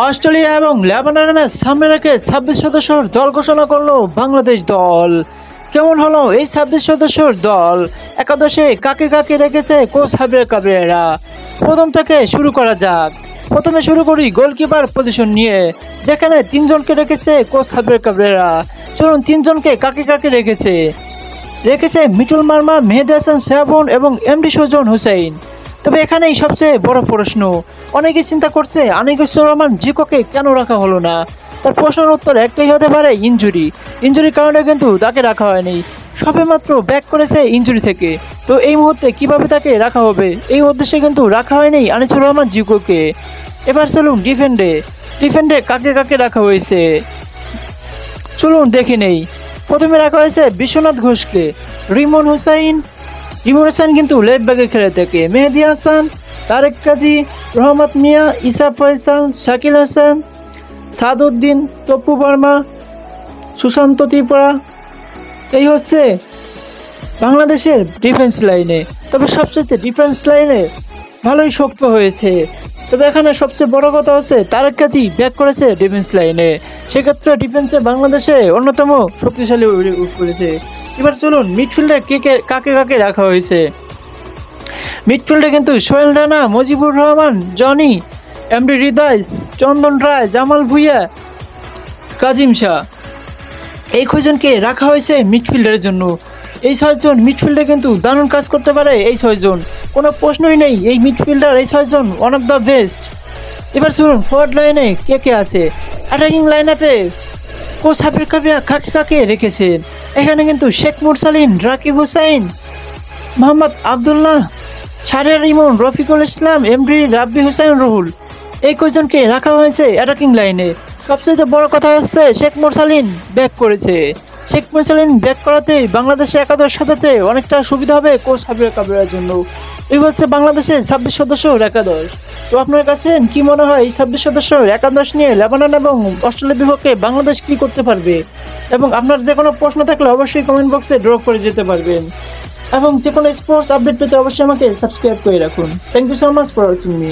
Australia এবং লেবাননের match সামনে রেখে 26 সদস্যের দল ঘোষণা করলো বাংলাদেশ দল। কেমন হলো এই 26 সদস্যের দল? একাদশে কাকে কাকে রেখেছে কোচ সাব্বির কাবরেরা? প্রথম থেকে শুরু করা যাক। প্রথমে শুরু করি গোলকিপার পজিশন নিয়ে, যেখানে তিনজনকে রেখেছে কোচ সাব্বির কাবরেরা। চলুন তিনজনকে কাকে কাকে রেখেছে মিটুল মার্মা, মেহেদী হাসান শ্রাবণ এবং এমডি সুজন হুসাইন। তবে এখানেই সবচেয়ে বড় প্রশ্ন, অনেকে চিন্তা করছে আনিকুর রহমান জিকোকে কেন রাখা হলো না। তার প্রশ্নের উত্তর একটাই হতে পারে, ইনজুরির কারণে কিন্তু তাকে রাখা হয়নি। সবেমাত্র ব্যাক করেছে ইনজুরি থেকে, তো এই মুহূর্তে কিভাবে তাকে রাখা হবে, এই উদ্দেশ্যে কিন্তু রাখা হয়নি আনিকুর রহমান জিকোকে। এবার চলুন ডিফেন্ডে কাকে কাকে রাখা হয়েছে চলুন দেখে নেই। প্রথমে রাখা হয়েছে বিশ্বনাথ ঘোষকে। রিমন হোসেন কিন্তু লেফট ব্যাকে খেলে থাকে। মেহেদী হাসান, তারেক কাজী, রহমত মিয়া, ইসা ফয়সাল, শাকিল হাসান, সাদউদ্দিন, তপু বর্মা, সুশান্ত ত্রিপুরা। এই হচ্ছে বাংলাদেশের ডিফেন্স লাইনে। তবে সবচেয়ে ডিফেন্স লাইনে ভালোই শক্ত হয়েছে। তবে এখানে সবচেয়ে বড় কথা হচ্ছে তারেক কাজী ব্যাক করেছে ডিফেন্স লাইনে, সেক্ষেত্রে ডিফেন্সে বাংলাদেশে অন্যতম শক্তিশালী করেছে। এবার চলুন মিডফিল্ডে কাকে কাকে রাখা হয়েছে। মিডফিল্ডে কিন্তু সোহেল রানা, মুজিবুর রহমান, জনি, এমডি হৃদয়, চন্দন রায়, জামাল ভুঁইয়া, কাজিম শাহ, এই কয়জনকে রাখা হয়েছে মিডফিল্ডের জন্য। এই 6 জন মিডফিল্ডে কিন্তু দারুণ কাজ করতে পারে। এই 6 জন কোনো প্রশ্নই নেই, এই মিডফিল্ডার এই 6 জন ওয়ান অফ দ্য বেস্ট। এবার শুনুন ফরওয়ার্ড লাইনে কে আছে। অ্যাটাকিং লাইন আপে কোচ সাব্বির কাবরেরা কাকে কাকে রেখেছেন। এখানে কিন্তু শেখ মুরসালিন, রাকিব হুসাইন, মোহাম্মদ আবদুল্লাহ, শাহরিয়ার ইমন, রফিকুল ইসলাম, এমডি রাব্বি হুসাইন, রুহুল, এই কয়জনকে রাখা হয়েছে অ্যাটাকিং লাইনে। সবচেয়ে বড় কথা হচ্ছে শেখ মুরসালিন ব্যাক করেছে। শেখ মুরসালিন ব্যাক করাতে বাংলাদেশে একাদশ সাজাতে অনেকটা সুবিধা হবে কোচ সাব্বির কাবরেরার জন্য। এই হচ্ছে বাংলাদেশের 26 সদস্যের একাদশ। তো আপনার কাছে কি মনে হয় এই 26 সদস্যের একাদশ নিয়ে লেবানন এবং অস্ট্রেলিয়ার বিপক্ষে বাংলাদেশ কি করতে পারবে? এবং আপনার যে কোনো প্রশ্ন থাকলে অবশ্যই কমেন্ট বক্সে ড্রপ করে যেতে পারবেন। এবং যে কোনো স্পোর্টস আপডেট পেতে অবশ্যই আমাকে সাবস্ক্রাইব করে রাখুন। Thank you so much for watching me.